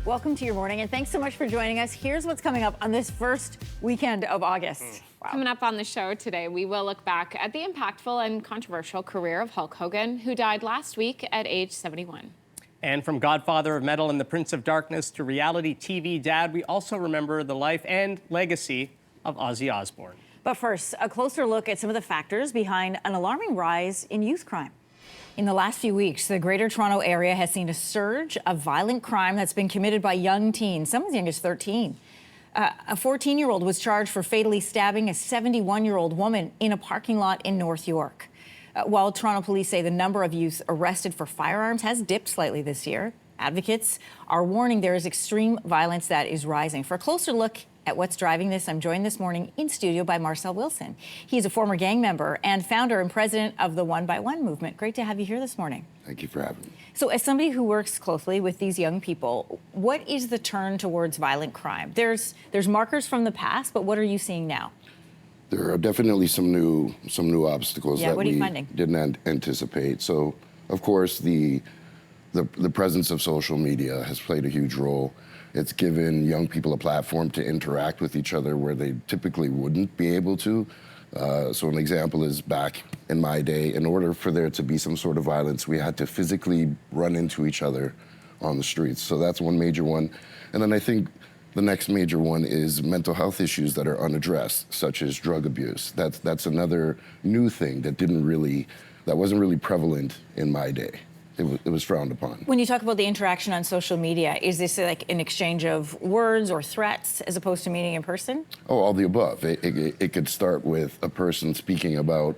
Welcome to your morning, and thanks so much for joining us. Here's what's coming up on this first weekend of August. Wow. Coming up on the show today, we will look back at the impactful and controversial career of Hulk Hogan, who died last week at age 71. And from Godfather of Metal and the Prince of Darkness to reality TV dad, we also remember the life and legacy of Ozzy Osbourne. But first, a closer look at some of the factors behind an alarming rise in youth crime. In the last few weeks, the Greater Toronto Area has seen a surge of violent crime that's been committed by young teens, some as young as 13. A 14-year-old was charged for fatally stabbing a 71-year-old woman in a parking lot in North York. While Toronto police say the number of youth arrested for firearms has dipped slightly this year, advocates are warning there is extreme violence that is rising. For a closer look at what's driving this, I'm joined this morning in studio by Marcel Wilson. He's a former gang member and founder and president of the One by One movement. Great to have you here this morning. Thank you for having me. So as somebody who works closely with these young people, what is the turn towards violent crime? There's markers from the past, but what are you seeing now? There are definitely some new obstacles that we didn't anticipate. So, of course, the presence of social media has played a huge role. It's given young people a platform to interact with each other where they typically wouldn't be able to. So an example is back in my day, in order for there to be some sort of violence, we had to physically run into each other on the streets. So that's one major one. And then I think the next major one is mental health issues that are unaddressed, such as drug abuse. That's another new thing that wasn't really prevalent in my day. It was frowned upon. When you talk about the interaction on social media, is this like an exchange of words or threats as opposed to meeting in person? Oh, all the above. It could start with a person speaking about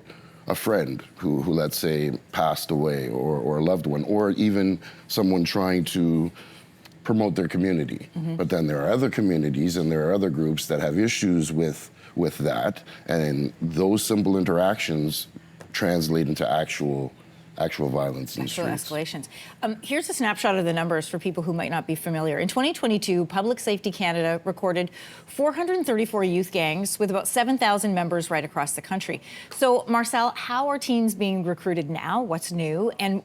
a friend who let's say, passed away, or a loved one, or even someone trying to promote their community. Mm-hmm. But then there are other communities and there are other groups that have issues with that, and those simple interactions translate into actual violence in the streets. Escalations. Here's a snapshot of the numbers for people who might not be familiar. In 2022, Public Safety Canada recorded 434 youth gangs with about 7,000 members right across the country. So, Marcel, how are teens being recruited now? What's new? And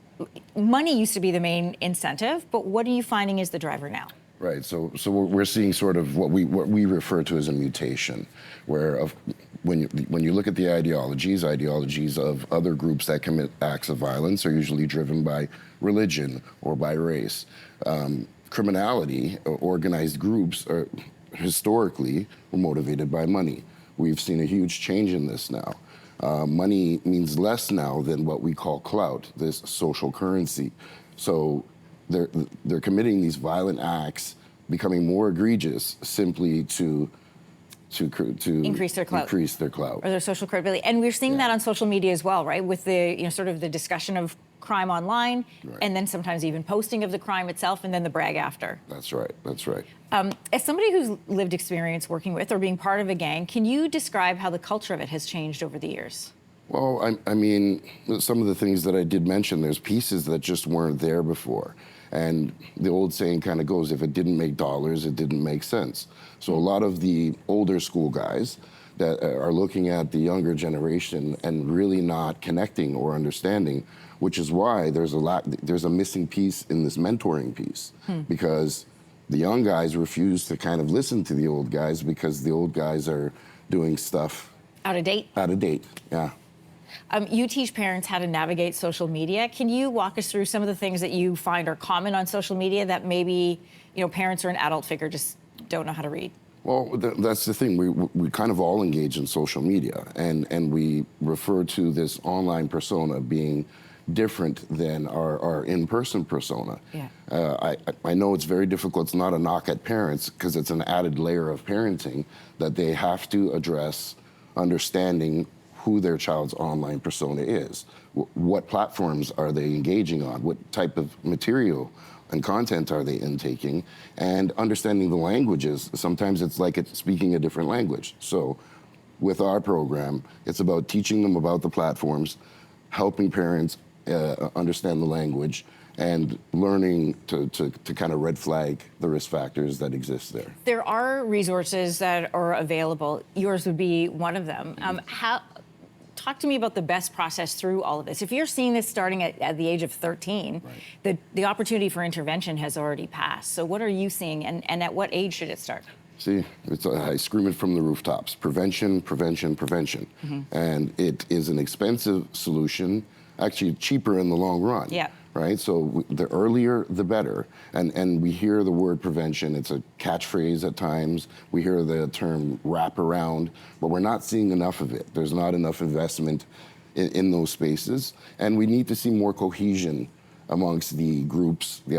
money used to be the main incentive, but what are you finding is the driver now? Right. So we're seeing sort of what we refer to as a mutation, where when you look at the ideologies of other groups that commit acts of violence are usually driven by religion or by race. Criminality, organized groups are historically motivated by money. We've seen a huge change in this now. Money means less now than what we call clout, this social currency. So they're committing these violent acts, becoming more egregious simply to increase their clout or their social credibility. And we're seeing that on social media as well, right? With the sort of the discussion of crime online, right, and then sometimes even posting of the crime itself, and then the brag after. That's right. As somebody who's lived experience working with or being part of a gang, can you describe how the culture of it has changed over the years? Well, I mean, some of the things that I did mention, there's pieces that just weren't there before. And the old saying kind of goes, if it didn't make dollars, it didn't make sense. So a lot of the older school guys that are looking at the younger generation and really not connecting or understanding, which is why there's a missing piece in this mentoring piece, because the young guys refuse to kind of listen to the old guys because the old guys are doing stuff out of date, yeah. You teach parents how to navigate social media. Can you walk us through some of the things that you find are common on social media that maybe parents or an adult figure just don't know how to read? Well, that's the thing. We kind of all engage in social media, and we refer to this online persona being different than our in-person persona. Yeah. I know it's very difficult. It's not a knock at parents because it's an added layer of parenting that they have to address understanding who their child's online persona is. What platforms are they engaging on? What type of material and content are they intaking? And understanding the languages. Sometimes it's like it's speaking a different language. So with our program, it's about teaching them about the platforms, helping parents understand the language, and learning to kind of red flag the risk factors that exist there. There are resources that are available. Yours would be one of them. talk to me about the best process through all of this. If you're seeing this starting at the age of 13, the opportunity for intervention has already passed. So what are you seeing, and at what age should it start? See, I scream it from the rooftops. Prevention, prevention, prevention. And it is an expensive solution, actually cheaper in the long run. Yeah. Right? So the earlier, the better. And we hear the word prevention. It's a catchphrase at times. We hear the term wraparound, but we're not seeing enough of it. There's not enough investment in those spaces. And we need to see more cohesion amongst the groups, the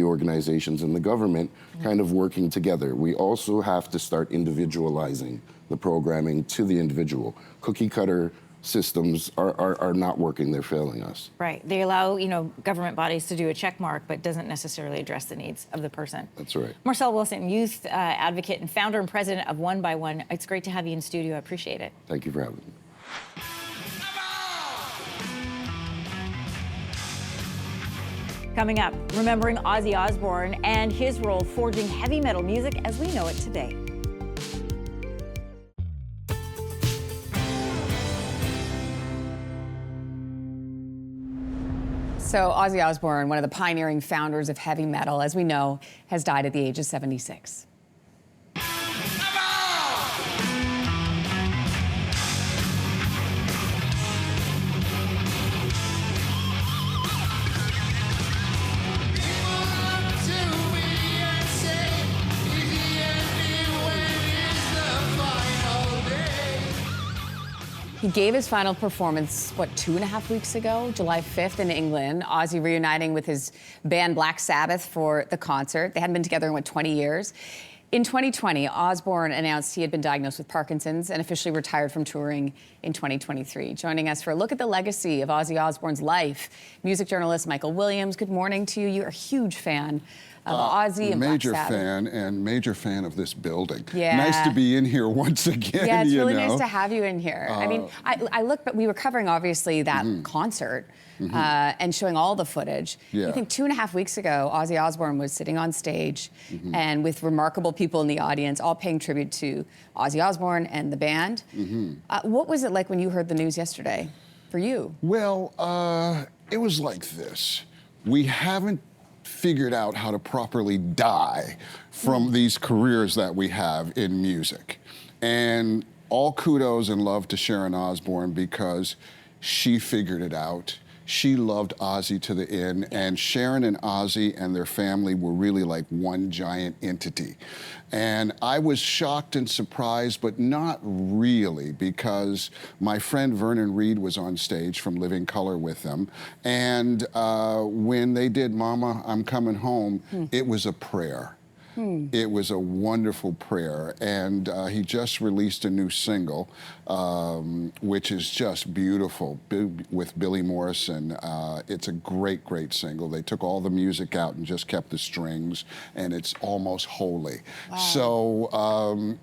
organizations, and the government kind of working together. We also have to start individualizing the programming to the individual. Cookie cutter systems are not working, they're failing us. Right, they allow, government bodies to do a check mark, but doesn't necessarily address the needs of the person. That's right. Marcel Wilson, youth advocate and founder and president of One by One. It's great to have you in studio, I appreciate it. Thank you for having me. Coming up, remembering Ozzy Osbourne and his role forging heavy metal music as we know it today. So Ozzy Osbourne, one of the pioneering founders of heavy metal, as we know, has died at the age of 76. He gave his final performance, 2.5 weeks ago, July 5th in England. Ozzy reuniting with his band Black Sabbath for the concert. They hadn't been together in, 20 years. In 2020, Osbourne announced he had been diagnosed with Parkinson's and officially retired from touring in 2023. Joining us for a look at the legacy of Ozzy Osbourne's life, music journalist Michael Williams. Good morning to you. You're a huge fan of Ozzy and Black Sabbath. Major fan, and major fan of this building. Yeah. Nice to be in here once again. Yeah, it's really nice to have you in here. I mean, I look, but we were covering obviously that concert and showing all the footage. Yeah. I think 2.5 weeks ago, Ozzy Osbourne was sitting on stage and with remarkable people in the audience, all paying tribute to Ozzy Osbourne and the band. What was it like when you heard the news yesterday for you? Well, it was like this. We haven't figured out how to properly die from these careers that we have in music. And all kudos and love to Sharon Osbourne because she figured it out. She loved Ozzy to the end, and Sharon and Ozzy and their family were really like one giant entity. And I was shocked and surprised, but not really, because my friend Vernon Reed was on stage from Living Color with them. And when they did Mama, I'm Coming Home, it was a prayer. It was a wonderful prayer, and he just released a new single, which is just beautiful, with Billy Morrison. It's a great, great single. They took all the music out and just kept the strings, and it's almost holy. Wow. So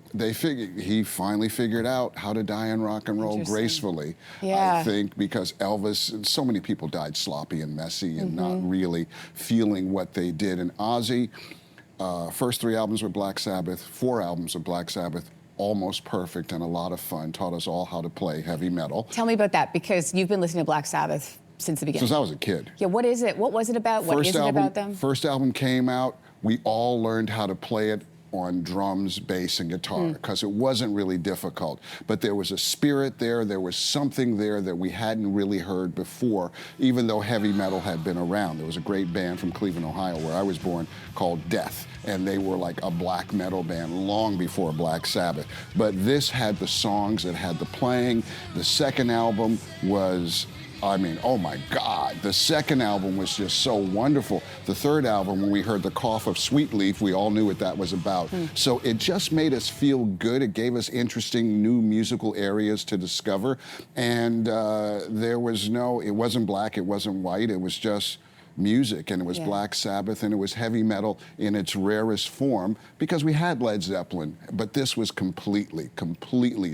he finally figured out how to die in rock and roll gracefully, I think, because Elvis, and so many people died sloppy and messy and not really feeling what they did. And Ozzy, first 3 albums with Black Sabbath, 4 albums with Black Sabbath, almost perfect and a lot of fun. Taught us all how to play heavy metal. Tell me about that, because you've been listening to Black Sabbath since the beginning. Since I was a kid. Yeah, what is it? What was it about? What is it about them? First album came out, we all learned how to play it on drums, bass, and guitar, because it wasn't really difficult. But there was a spirit there was something there that we hadn't really heard before, even though heavy metal had been around. There was a great band from Cleveland, Ohio, where I was born, called Death, and they were like a black metal band long before Black Sabbath. But this had the songs, it had the playing. The second album was, I mean, oh my God, the second album was just so wonderful. The third album, when we heard the cough of Sweet Leaf, we all knew what that was about. So it just made us feel good. It gave us interesting new musical areas to discover. And it wasn't black, it wasn't white, it was just music, and it was Black Sabbath, and it was heavy metal in its rarest form, because we had Led Zeppelin, but this was completely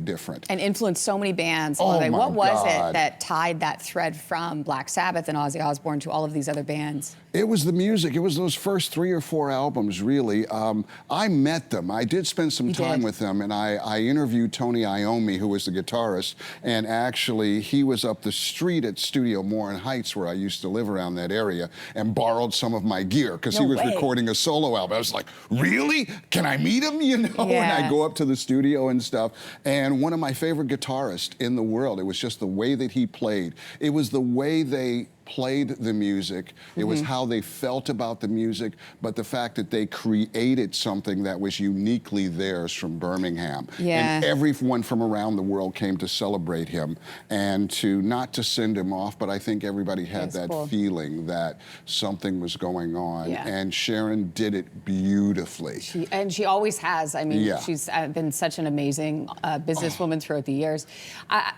different. And influenced so many bands. Oh, my what was God. it that tied that thread from Black Sabbath and Ozzy Osbourne to all of these other bands? It was the music. It was those first 3 or 4 albums, really. I met them. I did spend some time with them, and I interviewed Tony Iommi, who was the guitarist, and actually he was up the street at Studio Morin Heights, where I used to live around that area, and borrowed some of my gear, because he was recording a solo album. I was like, really? Can I meet him? You know? And I go up to the studio and stuff, and one of my favorite guitarists in the world, it was just the way that he played. It was the way they played the music. It was how they felt about the music, but the fact that they created something that was uniquely theirs from Birmingham. And everyone from around the world came to celebrate him, and not to send him off, but I think everybody had that feeling that something was going on, and Sharon did it beautifully. She always has. I mean, she's been such an amazing businesswoman throughout the years.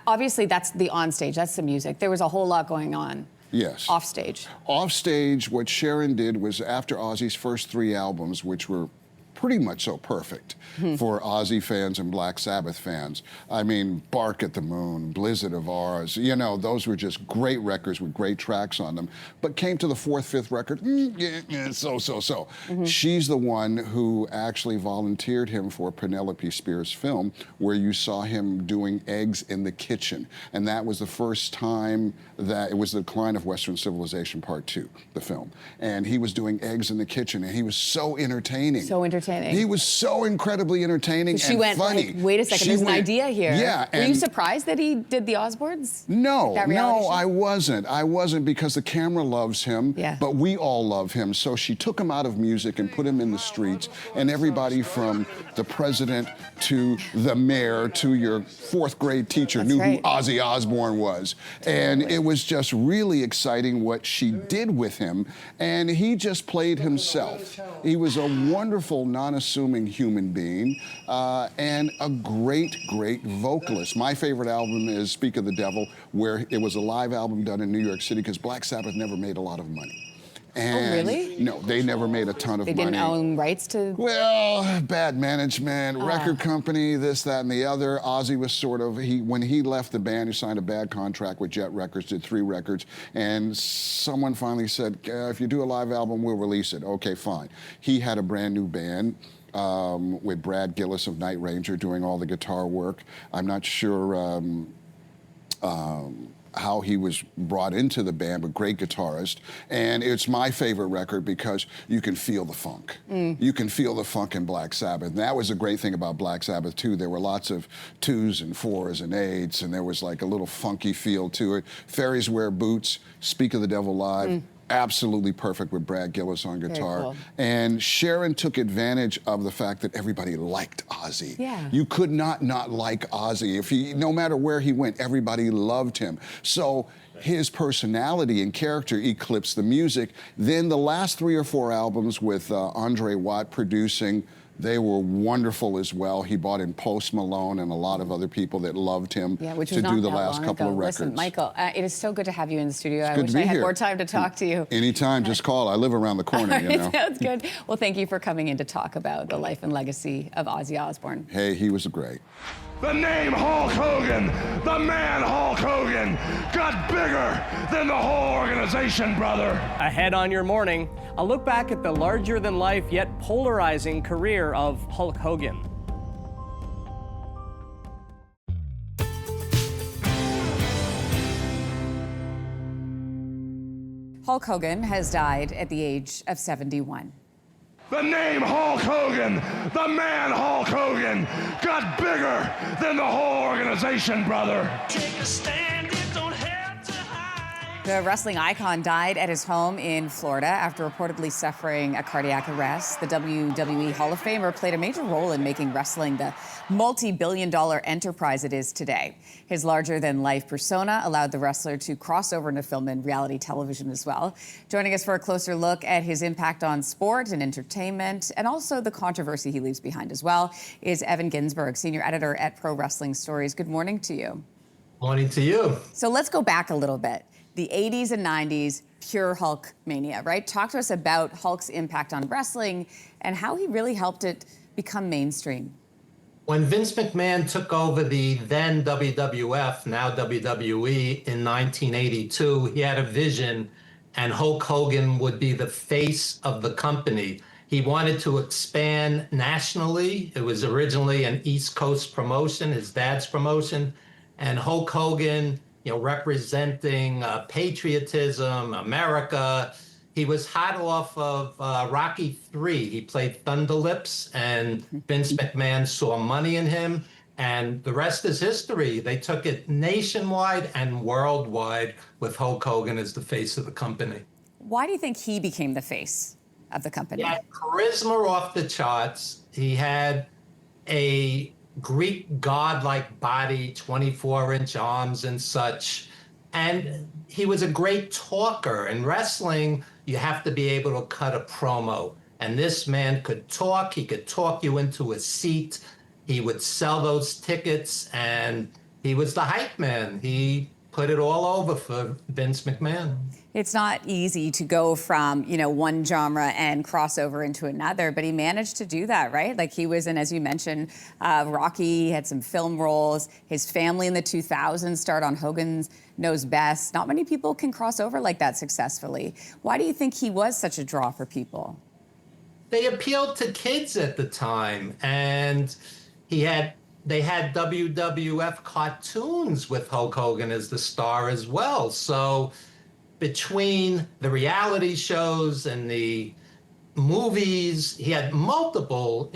Obviously, that's the onstage, that's the music. There was a whole lot going on. Yes. Offstage. Offstage, what Sharon did was, after Ozzy's first 3 albums, which were pretty much so perfect for Ozzy fans and Black Sabbath fans. I mean, Bark at the Moon, Blizzard of Ours, you know, those were just great records with great tracks on them. But came to the 4th, 5th record, so. She's the one who actually volunteered him for Penelope Spears' film, where you saw him doing Eggs in the Kitchen. And that was the first time that it was The Decline of Western Civilization Part 2, the film. And he was doing Eggs in the Kitchen, and he was so entertaining. So entertaining. He was so incredibly entertaining and went funny. Like, wait a second, there's an idea here. Yeah. Were you surprised that he did the Osbournes? No, show? I wasn't. I wasn't, because the camera loves him, but we all love him. So she took him out of music and put him in the streets, and everybody from the president to the mayor to your 4th grade teacher knew who Ozzy Osbourne was. And it was just really exciting what she did with him, and he just played himself. He was a wonderful, non-assuming human being, and a great vocalist. My favorite album is Speak of the Devil, where it was a live album done in New York City, because Black Sabbath never made a lot of money. And really? No, they never made a ton of money. They didn't own rights to? Well, bad management, record company, this, that, and the other. Ozzy was sort of, when he left the band, he signed a bad contract with Jet Records, did 3 records, and someone finally said, if you do a live album, we'll release it. Okay, fine. He had a brand new band with Brad Gillis of Night Ranger doing all the guitar work. I'm not sure how he was brought into the band, but great guitarist. And it's my favorite record because you can feel the funk. You can feel the funk in Black Sabbath. And that was a great thing about Black Sabbath too. There were lots of 2s and 4s and 8s, and there was like a little funky feel to it. Fairies Wear Boots, Speak of the Devil Live. Absolutely perfect with Brad Gillis on guitar. Cool. And Sharon took advantage of the fact that everybody liked Ozzy. Yeah. You could not like Ozzy. No matter where he went, everybody loved him. So his personality and character eclipsed the music. Then the last 3 or 4 albums with Andre Watt producing, they were wonderful as well. He brought in Post Malone and a lot of other people that loved him to do the last couple of records. Listen, Michael, it is so good to have you in the studio. I good wish to be I had here. more time to talk to you. Anytime, just call. I live around the corner, you know. Sounds good. Well, thank you for coming in to talk about the life and legacy of Ozzy Osbourne. Hey, he was great. The name Hulk Hogan, the man Hulk Hogan, got bigger than the whole organization, brother. Ahead on your morning, a look back at the larger-than-life yet polarizing career of Hulk Hogan. Hulk Hogan has died at the age of 71. The name Hulk Hogan, the man Hulk Hogan, got bigger than the whole organization, brother. Take a stand, it don't have to hide. The wrestling icon died at his home in Florida after reportedly suffering a cardiac arrest. The WWE Hall of Famer played a major role in making wrestling the multi-billion-dollar enterprise it is today. His larger-than-life persona allowed the wrestler to cross over into film and reality television as well. Joining us for a closer look at his impact on sport and entertainment, and also the controversy he leaves behind as well, is Evan Ginsberg, senior editor at Pro Wrestling Stories. Good morning to you. Morning to you. So let's go back a little bit. The 80s and 90s, pure Hulk mania, right? Talk to us about Hulk's impact on wrestling and how he really helped it become mainstream. When Vince McMahon took over the then WWF, now WWE, in 1982, he had a vision, and Hulk Hogan would be the face of the company. He wanted to expand nationally. It was originally an East Coast promotion, his dad's promotion, and Hulk Hogan, representing patriotism, America. He was hot off of Rocky III. He played Thunder Lips, and Vince McMahon saw money in him, and the rest is history. They took it nationwide and worldwide with Hulk Hogan as the face of the company. Why do you think he became the face of the company? He had charisma off the charts. He had a Greek god-like body, 24-inch arms and such. And he was a great talker. In wrestling, you have to be able to cut a promo. And this man could talk. He could talk you into a seat. He would sell those tickets, and he was the hype man. He put it all over for Vince McMahon. It's not easy to go from, one genre and cross over into another, but he managed to do that, right? Like he was in, as you mentioned, Rocky, he had some film roles. His family in the 2000s starred on Hogan's Knows Best. Not many people can cross over like that successfully. Why do you think he was such a draw for people? They appealed to kids at the time, and they had WWF cartoons with Hulk Hogan as the star as well. So between the reality shows and the movies, he had multiple,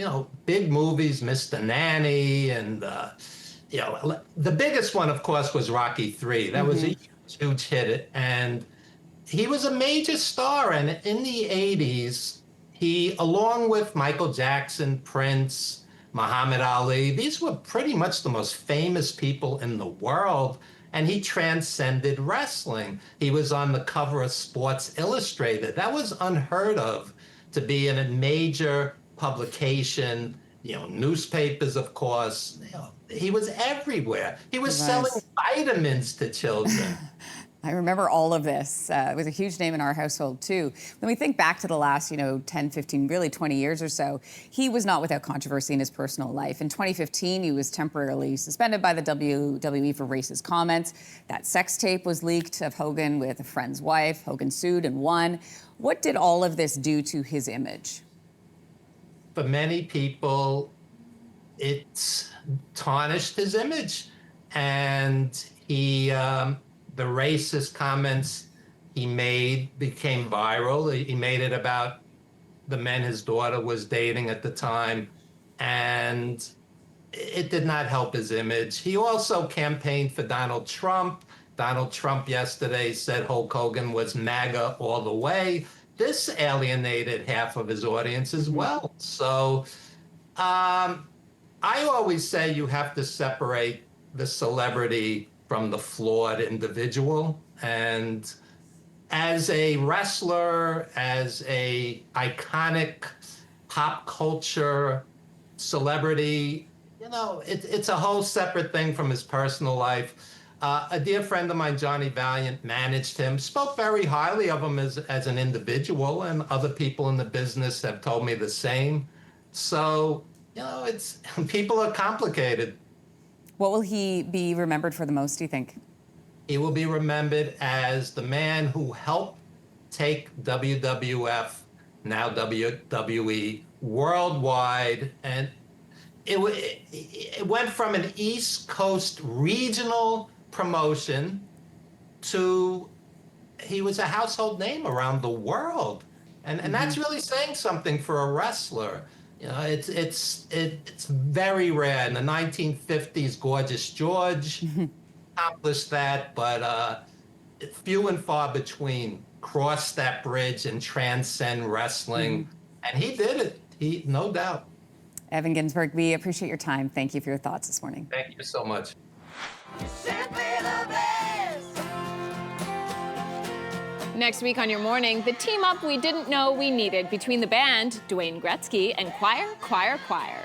big movies, Mr. Nanny, and, the biggest one, of course, was Rocky III. That was a huge hit. And he was a major star. And in the 80s, he, along with Michael Jackson, Prince, Muhammad Ali, these were pretty much the most famous people in the world. And he transcended wrestling. He was on the cover of Sports Illustrated. That was unheard of, to be in a major publication, newspapers, of course. He was everywhere. He was selling vitamins to children. I remember all of this. It was a huge name in our household, too. When we think back to the last, 10, 15, really 20 years or so, he was not without controversy in his personal life. In 2015, he was temporarily suspended by the WWE for racist comments. That sex tape was leaked of Hogan with a friend's wife. Hogan sued and won. What did all of this do to his image? For many people, it tarnished his image. And he... the racist comments he made became viral. He made it about the men his daughter was dating at the time, and it did not help his image. He also campaigned for Donald Trump. Donald Trump yesterday said Hulk Hogan was MAGA all the way. This alienated half of his audience as well. So I always say you have to separate the celebrity from the flawed individual. And as a wrestler, as a iconic pop culture celebrity, it's a whole separate thing from his personal life. A dear friend of mine, Johnny Valiant, managed him, spoke very highly of him as an individual, and other people in the business have told me the same. So, it's people are complicated. What will he be remembered for the most, do you think? He will be remembered as the man who helped take WWF, now WWE, worldwide. And it went from an East Coast regional promotion to he was a household name around the world. And that's really saying something for a wrestler. It's very rare. In the 1950s, Gorgeous George accomplished that, but few and far between cross that bridge and transcend wrestling. And he did it, no doubt. Evan Ginsberg, we appreciate your time. Thank you for your thoughts this morning. Thank you so much. Next week on Your Morning, the team up we didn't know we needed between the band, Dwayne Gretzky, and Choir, Choir, Choir.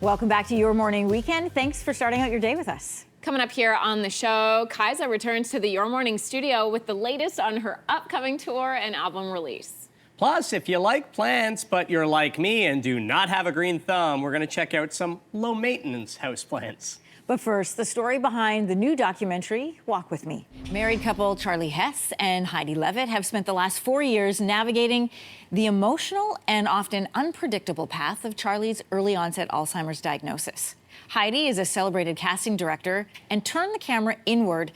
Welcome back to Your Morning Weekend. Thanks for starting out your day with us. Coming up here on the show, Kaisa returns to the Your Morning studio with the latest on her upcoming tour and album release. Plus, if you like plants, but you're like me and do not have a green thumb, we're going to check out some low-maintenance houseplants. But first, the story behind the new documentary, Walk With Me. Married couple Charlie Hess and Heidi Levitt have spent the last 4 years navigating the emotional and often unpredictable path of Charlie's early onset Alzheimer's diagnosis. Heidi is a celebrated casting director and turned the camera inward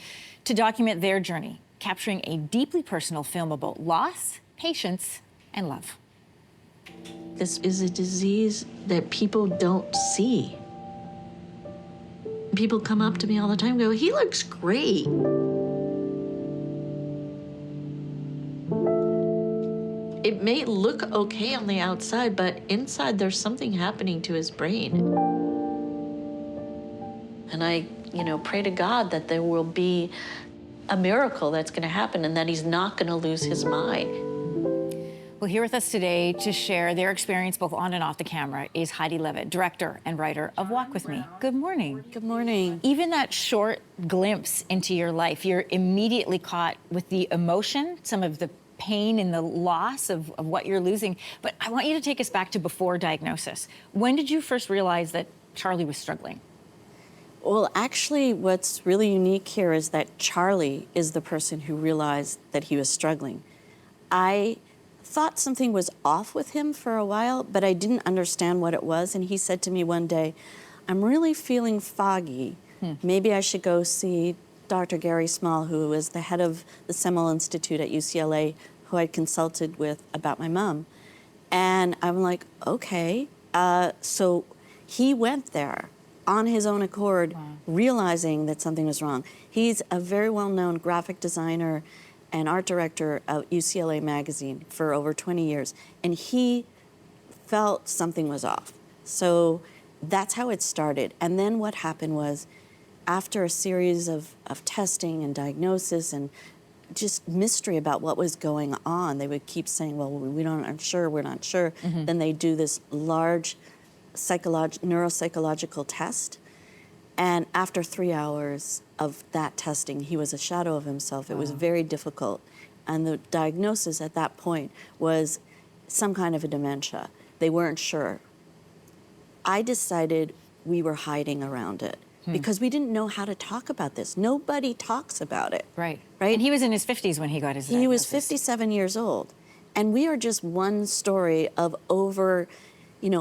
to document their journey, capturing a deeply personal film about loss, patience, and love. This is a disease that people don't see. People come up to me all the time and go, "He looks great." It may look okay on the outside, but inside there's something happening to his brain. And I, pray to God that there will be a miracle that's going to happen and that he's not going to lose his mind. Well, here with us today to share their experience both on and off the camera is Heidi Levitt, director and writer of Walk With Me. Good morning. Good morning. Even that short glimpse into your life, you're immediately caught with the emotion, some of the pain and the loss of what you're losing. But I want you to take us back to before diagnosis. When did you first realize that Charlie was struggling? Well, actually, what's really unique here is that Charlie is the person who realized that he was struggling. I thought something was off with him for a while, but I didn't understand what it was. And he said to me one day, "I'm really feeling foggy. Maybe I should go see Dr. Gary Small, who is the head of the Semel Institute at UCLA, who I consulted with about my mom." And I'm like, okay. So he went there on his own accord, realizing that something was wrong. He's a very well-known graphic designer and art director of UCLA magazine for over 20 years. And he felt something was off. So that's how it started. And then what happened was, after a series of testing and diagnosis and just mystery about what was going on, they would keep saying, well, we're not sure. Then they do this large neuropsychological test. And after 3 hours of that testing, he was a shadow of himself. It was very difficult. And the diagnosis at that point was some kind of a dementia. They weren't sure. I decided we were hiding around it because we didn't know how to talk about this. Nobody talks about it. Right. Right? And he was in his 50s when he got his diagnosis. He was 57 years old. And we are just one story of over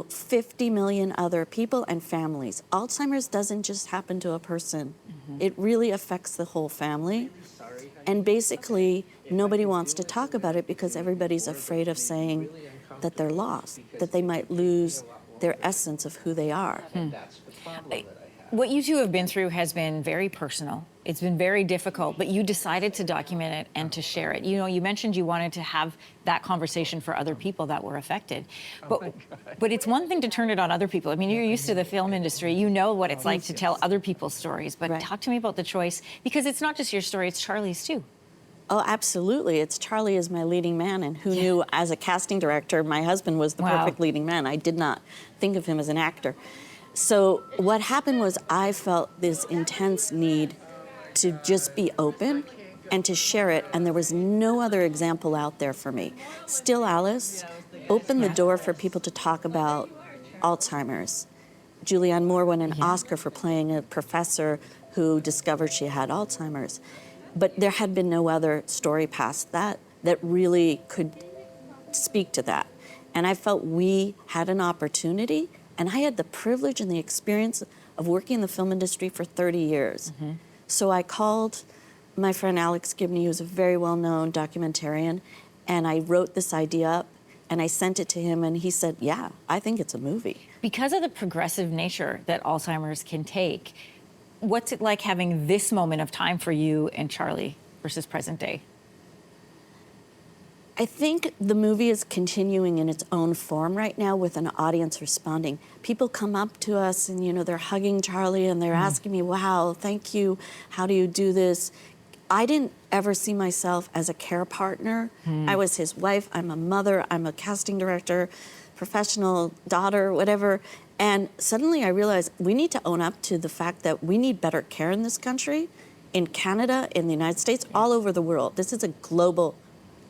50 million other people and families. Alzheimer's doesn't just happen to a person. It really affects the whole family. And basically, nobody wants to talk about it because everybody's afraid of saying that they're lost, that they might lose their essence of who they are. What you two have been through has been very personal. It's been very difficult, but you decided to document it and to share it. You mentioned you wanted to have that conversation for other people that were affected. But it's one thing to turn it on other people. I mean, you're used to the film industry. You know what it's like to tell other people's stories. But talk to me about the choice, because it's not just your story, it's Charlie's too. Oh, absolutely. It's Charlie is my leading man, and who knew as a casting director, my husband was the perfect leading man. I did not think of him as an actor. So what happened was I felt this intense need to just be open and to share it, and there was no other example out there for me. Still Alice opened the door for people to talk about Alzheimer's. Julianne Moore won an Oscar for playing a professor who discovered she had Alzheimer's. But there had been no other story past that really could speak to that. And I felt we had an opportunity, and I had the privilege and the experience of working in the film industry for 30 years. So I called my friend Alex Gibney, who's a very well-known documentarian, and I wrote this idea up, and I sent it to him, and he said, yeah, I think it's a movie. Because of the progressive nature that Alzheimer's can take, what's it like having this moment of time for you and Charlie versus present day? I think the movie is continuing in its own form right now with an audience responding. People come up to us and, they're hugging Charlie and they're asking me, wow, thank you. How do you do this? I didn't ever see myself as a care partner. I was his wife. I'm a mother. I'm a casting director, professional daughter, whatever. And suddenly I realized we need to own up to the fact that we need better care in this country, in Canada, in the United States, all over the world. This is a global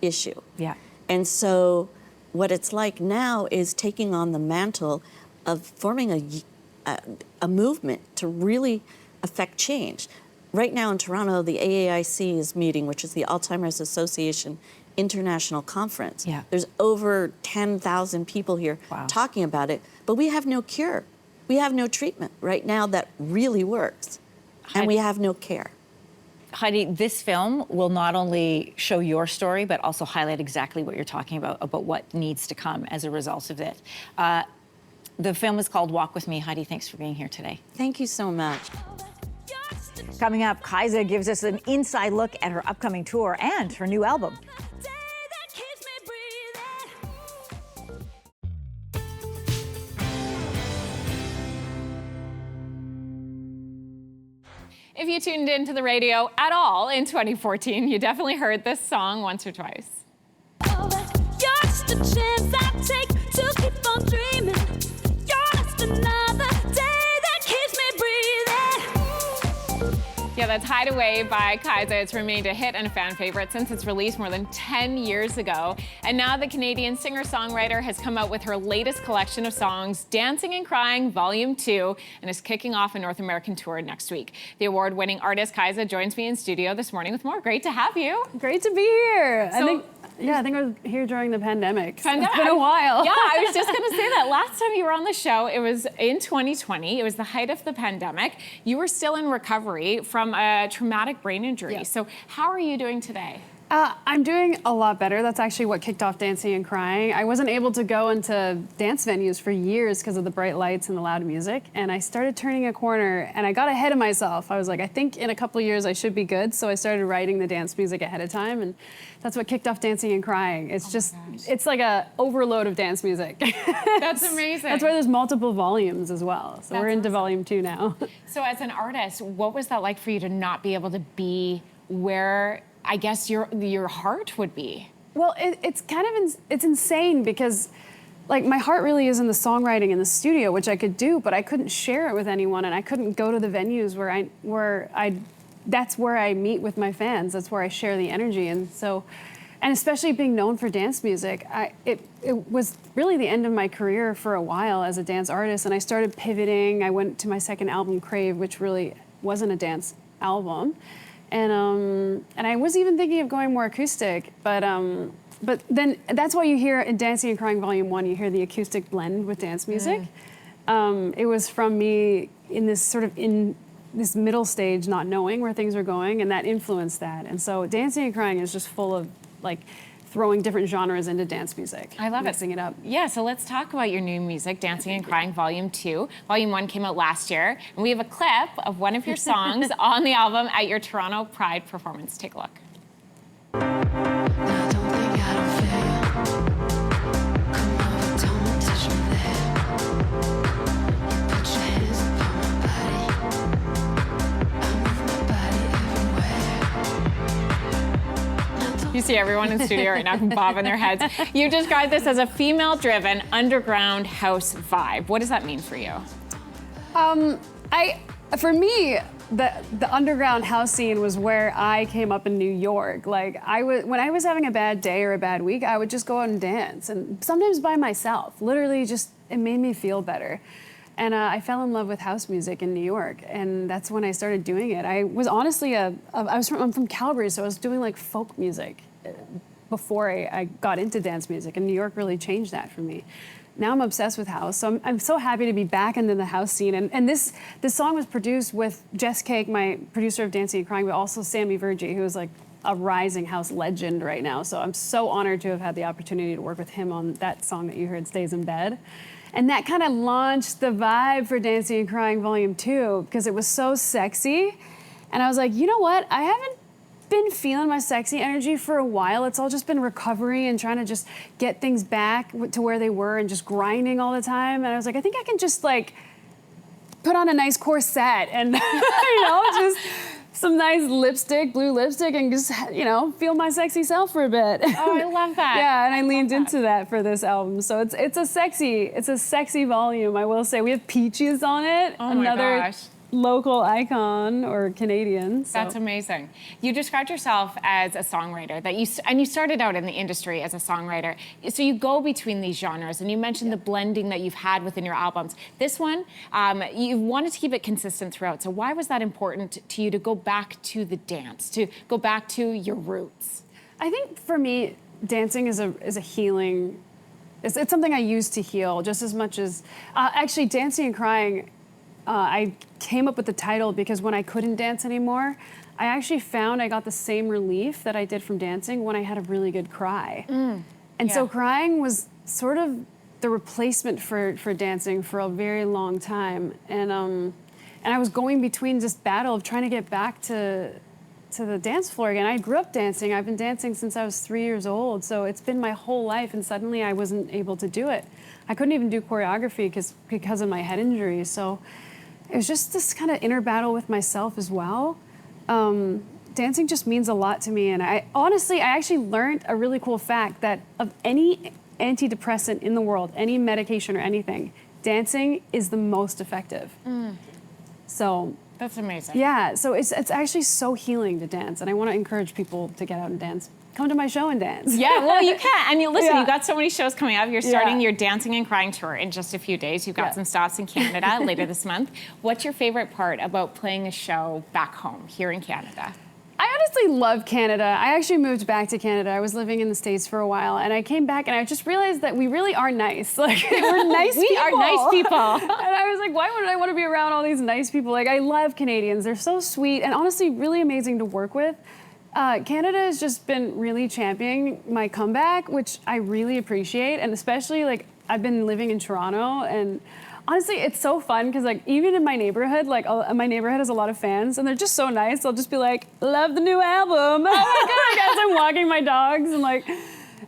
issue. Yeah. And so what it's like now is taking on the mantle of forming a movement to really affect change. Right now in Toronto, the AAIC is meeting, which is the Alzheimer's Association International Conference. Yeah. There's over 10,000 people here talking about it, but we have no cure. We have no treatment right now that really works, and we have no care. Heidi, this film will not only show your story, but also highlight exactly what you're talking about what needs to come as a result of it. The film is called Walk With Me. Heidi, thanks for being here today. Thank you so much. Coming up, Kaisa gives us an inside look at her upcoming tour and her new album. If you tuned into the radio at all in 2014, you definitely heard this song once or twice. You're just a chance I take to keep on dreaming. You're just another day that keeps me breathing. Yeah, that's Hideaway by Kaisa. It's remained a hit and a fan favorite since its release more than 10 years ago. And now the Canadian singer-songwriter has come out with her latest collection of songs, Dancing and Crying Volume 2, and is kicking off a North American tour next week. The award-winning artist Kaisa joins me in studio this morning with more. Great to have you. Great to be here. So, I think I was here during the pandemic. It's been a Pandemic. while. Yeah, I was just going to say that. Last time you were on the show, it was in 2020. It was the height of the pandemic. You were still in recovery from a traumatic brain injury. Yeah. So how are you doing today? I'm doing a lot better. That's actually what kicked off Dancing and Crying. I wasn't able to go into dance venues for years because of the bright lights and the loud music. And I started turning a corner and I got ahead of myself. I was like, I think in a couple of years I should be good. So I started writing the dance music ahead of time. And that's what kicked off Dancing and Crying. It's it's like a overload of dance music. That's amazing. That's why there's multiple volumes as well. So That's we're into awesome. Volume 2 now. So as an artist, what was that like for you to not be able to be where I guess your heart would be? Well, it's kind of it's insane because, like, my heart really is in the songwriting in the studio, which I could do, but I couldn't share it with anyone, and I couldn't go to the venues that's where I meet with my fans. That's where I share the energy, and especially being known for dance music, it was really the end of my career for a while as a dance artist, and I started pivoting. I went to my second album, Crave, which really wasn't a dance album. And I was even thinking of going more acoustic, but then that's why you hear in Dancing and Crying Volume 1, you hear the acoustic blend with dance music. It was from me in this middle stage, not knowing where things were going, and that influenced that. And so Dancing and Crying is just full of like throwing different genres into dance music. I love mixing it up. Yeah, so let's talk about your new music, Dancing and Crying Volume 2. Volume 1 came out last year, and we have a clip of one of your songs on the album at your Toronto Pride performance. Take a look. You see everyone in studio right now bobbing their heads. You described this as a female-driven underground house vibe. What does that mean for you? For me, the underground house scene was where I came up in New York. Like when I was having a bad day or a bad week, I would just go out and dance, and sometimes by myself. Literally, just it made me feel better. And I fell in love with house music in New York, and that's when I started doing it. I was honestly I'm from Calgary, so I was doing like folk music before I got into dance music, and New York really changed that for me. Now I'm obsessed with house, so I'm so happy to be back into the house scene. And this song was produced with Jess Cake, my producer of Dancing and Crying, but also Sammy Virgie, who is like a rising house legend right now. So I'm so honored to have had the opportunity to work with him on that song that you heard, Stays in Bed. And that kind of launched the vibe for Dancing and Crying Volume 2 because it was so sexy. And I was like, you know what? I haven't been feeling my sexy energy for a while. It's all just been recovery and trying to just get things back to where they were and just grinding all the time. And I was like, I think I can just like put on a nice corset and, just some nice lipstick, blue lipstick, and just, you know, feel my sexy self for a bit. Oh, I love that. Yeah, and I leaned into that for this album. So it's a sexy volume, I will say. We have Peaches on it, Oh my another gosh. local icon or Canadian. So. That's amazing. You described yourself as a songwriter, and you started out in the industry as a songwriter. So you go between these genres, and you mentioned the blending that you've had within your albums. This one, you wanted to keep it consistent throughout. So why was that important to you to go back to the dance, to go back to your roots? I think for me, dancing is a healing. It's something I use to heal just as much as actually dancing and crying. I came up with the title because when I couldn't dance anymore, I actually found I got the same relief that I did from dancing when I had a really good cry. And so crying was sort of the replacement for dancing for a very long time. And I was going between this battle of trying to get back to the dance floor again. I grew up dancing. I've been dancing since I was 3 years old. So it's been my whole life, and suddenly I wasn't able to do it. I couldn't even do choreography because of my head injury. So it was just this kind of inner battle with myself as well. Dancing just means a lot to me. And I actually learned a really cool fact that of any antidepressant in the world, any medication or anything, dancing is the most effective. So that's amazing. Yeah, so it's actually so healing to dance. And I want to encourage people to get out and dance. Come to my show and dance. Yeah, well, you can. And listen, Yeah. you've got so many shows coming up. You're starting your Dancing and Crying tour in just a few days. You've got some stops in Canada later this month. What's your favorite part about playing a show back home here in Canada? I honestly love Canada. I actually moved back to Canada. I was living in the States for a while, and I came back and I just realized that we really are nice. Like, we're nice people. We are nice people. And I was like, why would I want to be around all these nice people? Like, I love Canadians. They're so sweet and honestly really amazing to work with. Canada has just been really championing my comeback, which I really appreciate. And especially, like, I've been living in Toronto, and honestly, it's so fun because, like, even in my neighborhood, like, my neighborhood has a lot of fans, and they're just so nice. They'll just be like, love the new album. Oh my God, as I'm walking my dogs, and like,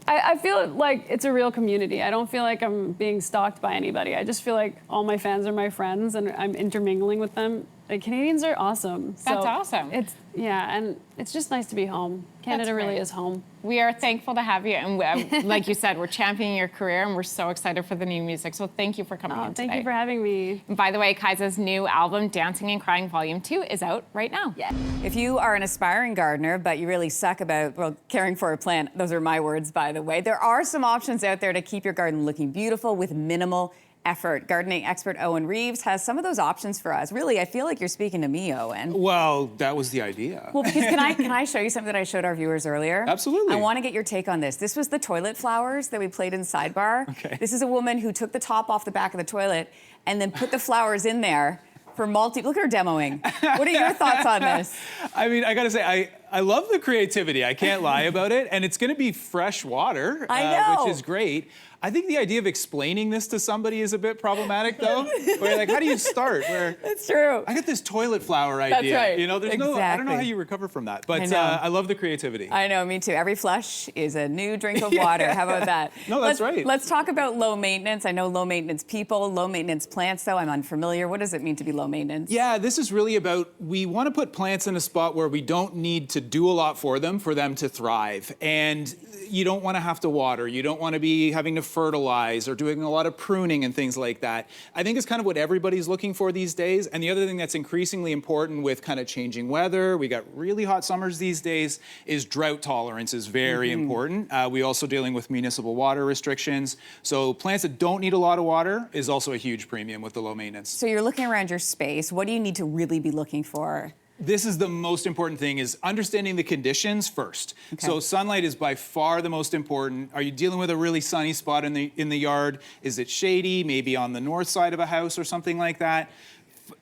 I feel like it's a real community. I don't feel like I'm being stalked by anybody. I just feel like all my fans are my friends, and I'm intermingling with them. Like, Canadians are awesome. That's awesome. And it's just nice to be home. Canada really is home. We are thankful to have you, and like you said, we're championing your career, and we're so excited for the new music. So thank you for coming in today. Thank you for having me. And by the way, Kaisa's new album, Dancing and Crying Volume 2, is out right now. Yeah. If you are an aspiring gardener, but you really suck about, well, caring for a plant, those are my words, by the way, there are some options out there to keep your garden looking beautiful with minimal effort. Gardening expert Owen Reeves has some of those options for us. Really, I feel like you're speaking to me, Owen. Well, that was the idea. Well, because can I show you something that I showed our viewers earlier? Absolutely. I want to get your take on this. This was the toilet flowers that we played in Sidebar. Okay. This is a woman who took the top off the back of the toilet and then put the flowers in there for look at her demoing. What are your thoughts on this? I mean, I gotta say, I love the creativity. I can't lie about it. And it's gonna be fresh water, I know. which is great. I think the idea of explaining this to somebody is a bit problematic, though. Where you're like, how do you start? It's true. I got this toilet flower idea. That's right. You know, I don't know Exactly. how you recover from that. But I know. I love the creativity. I know, me too. Every flush is a new drink of water. How about that? No, that's right. Let's talk about low maintenance. I know low maintenance people, low maintenance plants, though. I'm unfamiliar. What does it mean to be low maintenance? Yeah, this is really about, we want to put plants in a spot where we don't need to do a lot for them to thrive. And you don't want to have to water. You don't want to be having to fertilize or doing a lot of pruning and things like that. I think it's kind of what everybody's looking for these days. And the other thing that's increasingly important with kind of changing weather, we got really hot summers these days, is drought tolerance is very important. We also dealing with municipal water restrictions. So plants that don't need a lot of water is also a huge premium with the low maintenance. So you're looking around your space. What do you need to really be looking for? This is the most important thing, is understanding the conditions first. Okay. So sunlight is by far the most important. Are you dealing with a really sunny spot in the yard? Is it shady, maybe on the north side of a house or something like that?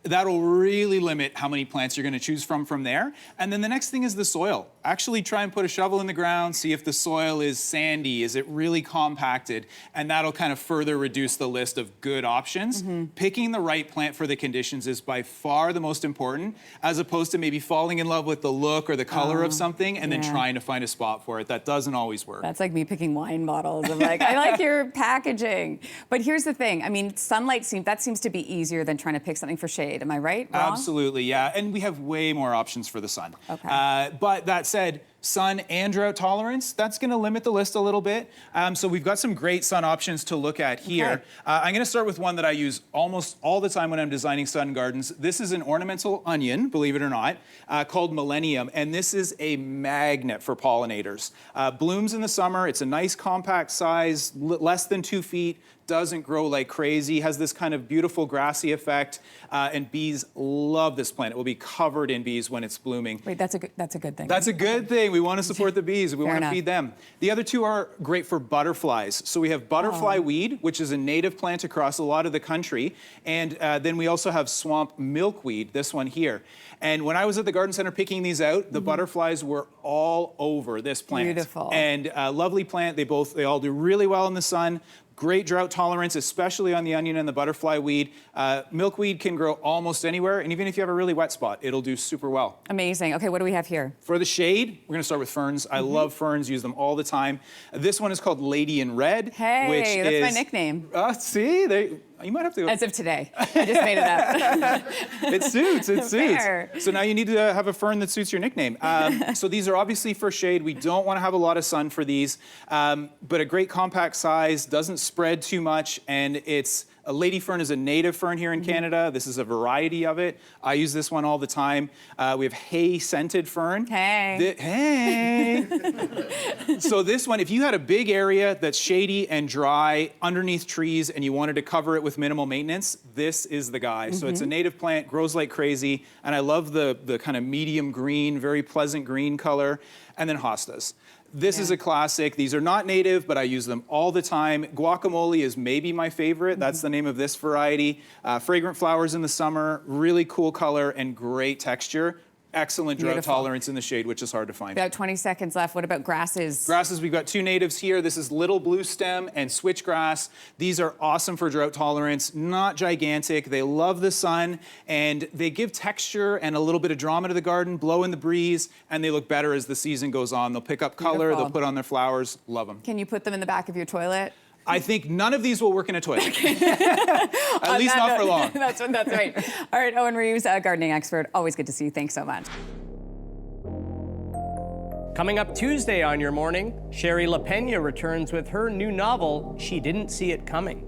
That'll really limit how many plants you're going to choose from there. And then the next thing is the soil. Actually try and put a shovel in the ground, see if the soil is sandy, is it really compacted? And that'll kind of further reduce the list of good options. Picking the right plant for the conditions is by far the most important, as opposed to maybe falling in love with the look or the color of something and then trying to find a spot for it. That doesn't always work. That's like me picking wine bottles. I'm like, I like your packaging. But here's the thing. I mean, sunlight seems to be easier than trying to pick something for shade. shade. Am I right? Wrong? Absolutely, yeah. And we have way more options for the sun. Okay. But that said, sun and drought tolerance, that's going to limit the list a little bit. So we've got some great sun options to look at here. Okay. I'm going to start with one that I use almost all the time when I'm designing sun gardens. This is an ornamental onion, believe it or not, called Millennium, and this is a magnet for pollinators. Blooms in the summer. It's a nice compact size, less than 2 feet. Doesn't grow like crazy, has this kind of beautiful grassy effect, and bees love this plant. It will be covered in bees when it's blooming. Wait, that's a good thing. That's a good thing. We want to support the bees. We Fair want to enough. feed them. The other two are great for butterflies. So we have butterfly weed, which is a native plant across a lot of the country, and then we also have swamp milkweed, this one here. And when I was at the garden center picking these out, the butterflies were all over this plant. Beautiful. And lovely plant. They all do really well in the sun. Great drought tolerance, especially on the onion and the butterfly weed. Milkweed can grow almost anywhere, and even if you have a really wet spot, it'll do super well. Amazing. Okay, what do we have here? For the shade, we're gonna start with ferns. I love ferns, use them all the time. This one is called Lady in Red. Hey, which that's is, my nickname. See, you might have to go. As of today. I just made it up. It suits. Fair. So now you need to have a fern that suits your nickname. So these are obviously for shade. We don't want to have a lot of sun for these, but a great compact size, doesn't spread too much, and a lady fern is a native fern here in Canada. This is a variety of it. I use this one all the time. We have hay-scented fern. Hey. Hey. So this one, if you had a big area that's shady and dry underneath trees and you wanted to cover it with minimal maintenance, this is the guy. So it's a native plant, grows like crazy, and I love the kind of medium green, very pleasant green color, and then hostas. This is a classic. These are not native, but I use them all the time. Guacamole is maybe my favorite. That's the name of this variety. Fragrant flowers in the summer, really cool color and great texture. Excellent drought Beautiful. tolerance in the shade, which is hard to find. About 20 seconds left. What about grasses? Grasses, we've got two natives here. This is little blue stem and switchgrass. These are awesome for drought tolerance, not gigantic. They love the sun, and they give texture and a little bit of drama to the garden, blow in the breeze, and they look better as the season goes on. They'll pick up color, Beautiful. they'll put on their flowers. Love them. Can you put them in the back of your toilet? I think none of these will work in a toilet. At least not for long. That's right. All right, Owen Reeves, a gardening expert. Always good to see you. Thanks so much. Coming up Tuesday on Your Morning, Sherry LaPena returns with her new novel, She Didn't See It Coming.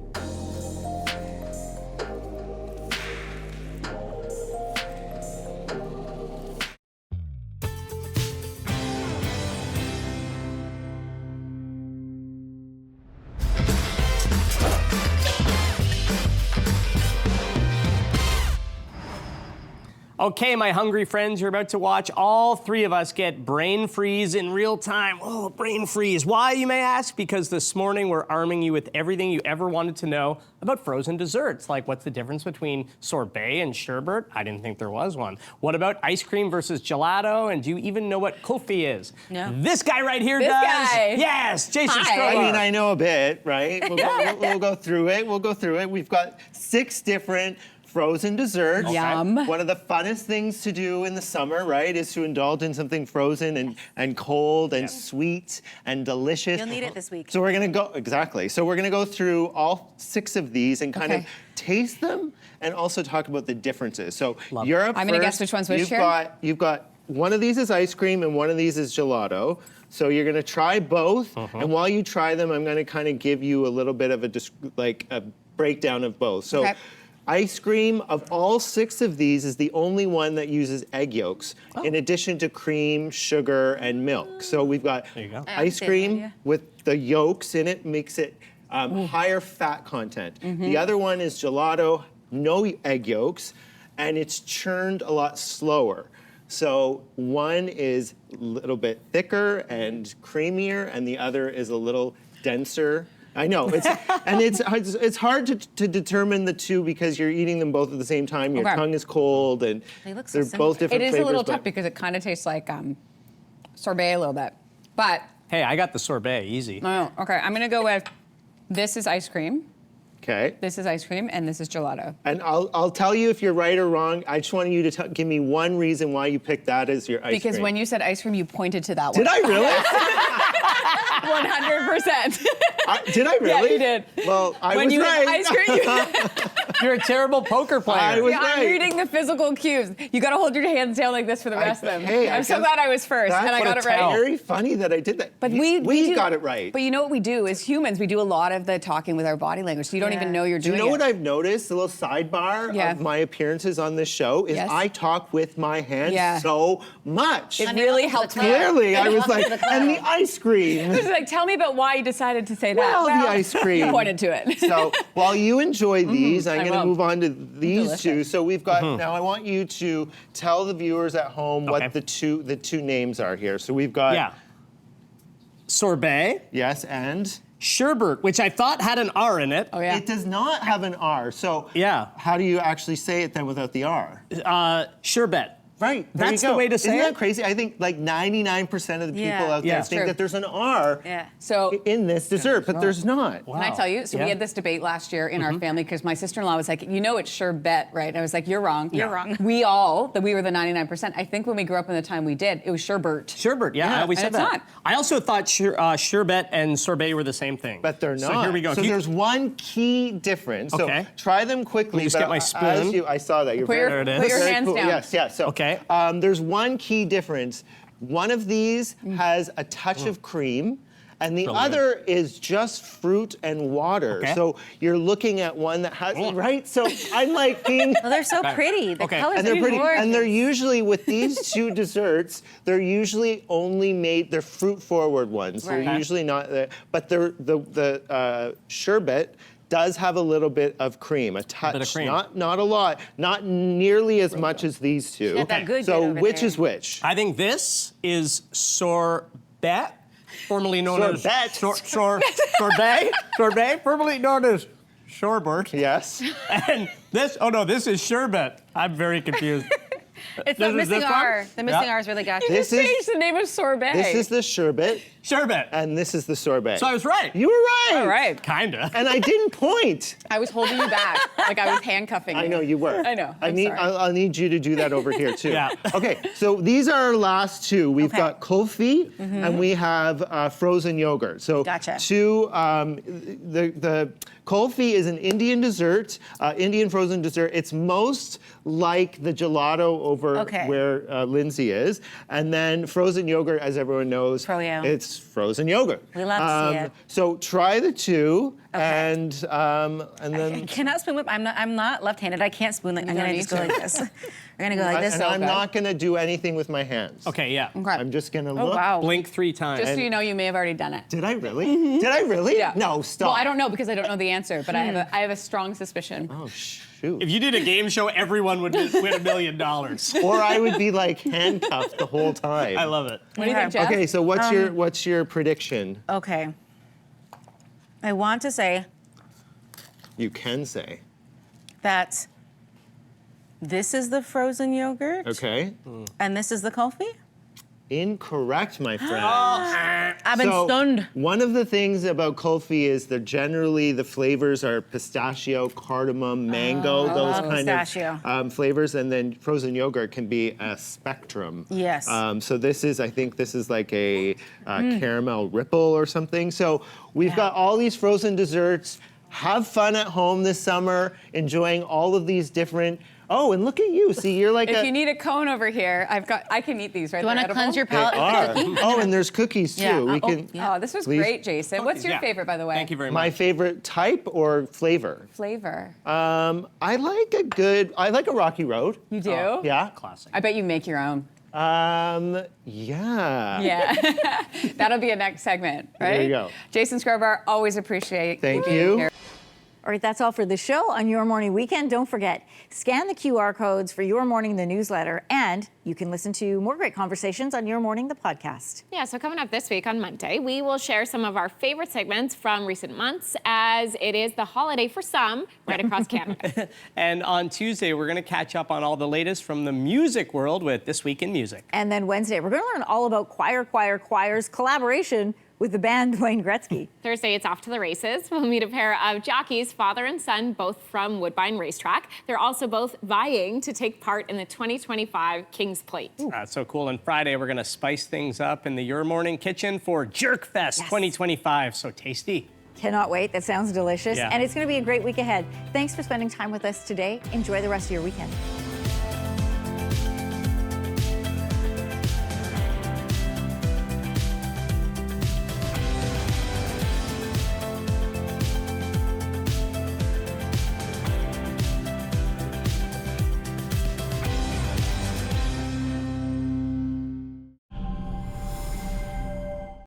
Okay, my hungry friends, you're about to watch all three of us get brain freeze in real time. Oh, brain freeze. Why, you may ask? Because this morning we're arming you with everything you ever wanted to know about frozen desserts, like what's the difference between sorbet and sherbet? I didn't think there was one. What about ice cream versus gelato? And do you even know what kulfi is? No. This guy right here This does. guy. Yes, Jason Hi. Strober. I mean, I know a bit, right? We'll go through it. We've got 6 different frozen desserts. Yum. One of the funnest things to do in the summer, right, is to indulge in something frozen and cold and sweet and delicious. You'll need it this week. So we're gonna go through all 6 of these and kind of taste them and also talk about the differences. So Europe I'm gonna guess which one's which here. You've got one of these is ice cream and one of these is gelato. So you're gonna try both, and while you try them, I'm gonna kind of give you a little bit of a breakdown of both. So. Ice cream, of all 6 of these, is the only one that uses egg yolks, in addition to cream, sugar, and milk. So we've got ice cream with the yolks in it, makes it higher fat content. The other one is gelato, no egg yolks, and it's churned a lot slower. So one is a little bit thicker and creamier, and the other is a little denser. I know, it's hard to determine the two because you're eating them both at the same time. Your tongue is cold, and They look so they're both different It flavors. is a little tough because it kind of tastes like sorbet a little bit. But Hey, I got the sorbet, easy. okay, I'm gonna go with this is ice cream. Okay. This is ice cream, and this is gelato. And I'll tell you if you're right or wrong. I just wanted you to give me one reason why you picked that as your ice cream. Because when you said ice cream, you pointed to that one. Did I really? 100%. Did I really? Yeah, you did. Well, I when was you right. Ice cream, You're a terrible poker player. I was I'm right. reading the physical cues. You got to hold your hands down like this for the rest of them. Hey, I'm so glad I was first, and I got it right. Very funny that I did that. But we do- got it right. But you know what we do as humans? We do a lot of the talking with our body language. So you don't even know you're Do you doing know it. what I've noticed? A little sidebar Yeah. of my appearances on this show is Yes. I talk with my hands Yeah. so much. It really helped me. Clearly, I was like, and the ice cream. It's like, tell me about why you decided to say that. Well, the ice cream. You pointed to it. So while you enjoy these, I'm I going to will. move on to these two. Delicious. So we've got now. I want you to tell the viewers at home what the two names are here. So we've got sorbet. Yes, and sherbet, which I thought had an R in it. Oh yeah. it does not have an R. So how do you actually say it then without the R? Sherbet. Right. There That's you go. the way to say Isn't it. that crazy? I think like 99% of the people Yeah. out there Yeah. think True. that there's an R So in this dessert, but there's not. Can I tell you? So we had this debate last year in our family because my sister-in-law was like, you know it's sherbet, right? And I was like, you're wrong. You're wrong. We were the 99%. I think when we grew up in the time we did, it was sherbet. Sherbet, yeah, I always and said it's that. not. I also thought sherbet and sorbet were the same thing. But they're not. So here we go. So there's one key difference. Okay. So try them quickly. Let me just but get my as spoon. I saw that. You're Put your- very, There it put is. your very hands cool. down. Yes, yes. So Okay. There's one key difference. One of these has a touch of cream. And the other is just fruit and water. Okay. So you're looking at one that has, right? So I'm like being. Well, they're so pretty. The colors And they're are pretty. gorgeous. And they're usually, with these two desserts, they're usually only made, they're fruit forward ones. Right. They're usually not, but the sherbet does have a little bit of cream, a touch. bit of cream. Not a lot, not nearly as much as these two. got that good So bit over which there. is which? I think this is sorbet, formerly known as sorbet, formerly known as sherbet. Yes. And this is sherbet. I'm very confused. It's This the is missing this one? R. The missing Yeah. R is really got you. This Just is changed the name of sorbet. this is the sherbet, Sherbet. and this is the sorbet. So I was right. You were right. All right. Kinda. And I didn't point. I was holding you back, like I was handcuffing you. I know you were. I know. I I'm need. sorry. I'll need you to do that over here too. Yeah. Okay. So these are our last two. We've got kulfi and we have frozen yogurt. So Gotcha. two. The kulfi is an Indian dessert, Indian frozen dessert. It's most like the gelato over where Lindsay is, and then frozen yogurt, as everyone knows, Froyo. it's frozen yogurt. We love to see it. So try the two, and then. I cannot spoon whip. I'm not left-handed. I can't spoon like. I'm don't gonna need just go to. like this. I'm gonna go like this. And I'm not gonna do anything with my hands. Okay, yeah. I'm just gonna look. Oh, wow. Blink 3 times. Just so you know, you may have already done it. Did I really? Did I really? Yeah. No, stop. Well, I don't know because I don't know the answer, but I have a strong suspicion. Oh, shoot. If you did a game show, everyone would win $1 million. Or I would be like handcuffed the whole time. I love it. What do you think, Jeff? Okay, so what's your prediction? Okay. I want to say You can say. that this is the frozen yogurt Okay. and this is the kulfi. Incorrect, my friend. I've been So, stunned. One of the things about kulfi is that generally the flavors are pistachio, cardamom, mango, those kind pistachio. of flavors, and then frozen yogurt can be a spectrum. Yes. So I think this is like a caramel ripple or something. So we've got all these frozen desserts. Have fun at home this summer, enjoying all of these different. Oh, and look at you. See, you're like If you need a cone over here, I can eat these right You want to They're cleanse your edible. palate They with are. Oh, and there's cookies too. Yeah. We can. Oh, this was Please. great, Jason. What's your Yeah. favorite, by the way? Thank you very My much. favorite type or flavor? Flavor. I like a Rocky Road. You do? Yeah. Classic. I bet you make your own. Yeah. Yeah. That'll be a next segment, right? There you go. Jason Scrobar, always appreciate Thank being you. here. All right, that's all for the show on Your Morning Weekend. Don't forget, scan the QR codes for Your Morning, the newsletter, and you can listen to more great conversations on Your Morning, the podcast. Yeah, so coming up this week on Monday, we will share some of our favorite segments from recent months as it is the holiday for some right across Canada. And on Tuesday, we're going to catch up on all the latest from the music world with This Week in Music. And then Wednesday, we're going to learn all about choir's collaboration with the band Wayne Gretzky. Thursday, it's off to the races. We'll meet a pair of jockeys, father and son, both from Woodbine Racetrack. They're also both vying to take part in the 2025 King's Plate. That's so cool. And Friday, we're going to spice things up in the Your Morning Kitchen for Jerk Fest 2025. So tasty. Cannot wait. That sounds delicious. Yeah. And it's going to be a great week ahead. Thanks for spending time with us today. Enjoy the rest of your weekend.